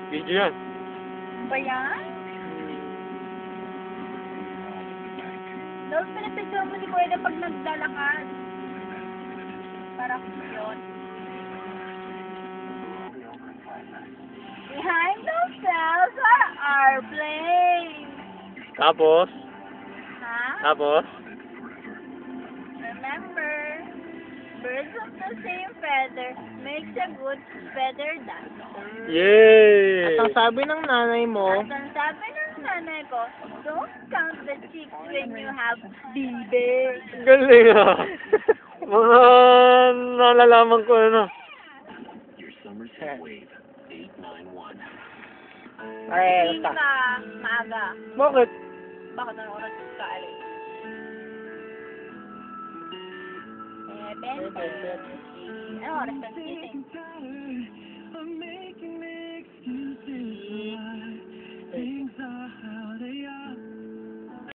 Video yan. Ba yan? Dapat pinapicture mo si Kuya pag naglalakad. Para yun. Behind themselves are airplanes. Tapos? Ha? Tapos? Remember, birds of the same feather makes a good feather duster. Yay! At ang sabi ng nanay mo, At ang sabi ng nanay ko, don't count the chicks when you have baby. Galing ah. Mga nalalaman ko ano. ay, Hindi ka maaga. Bakit? Bakit ano oras ka alis? 7:30. Ano oras ka gising?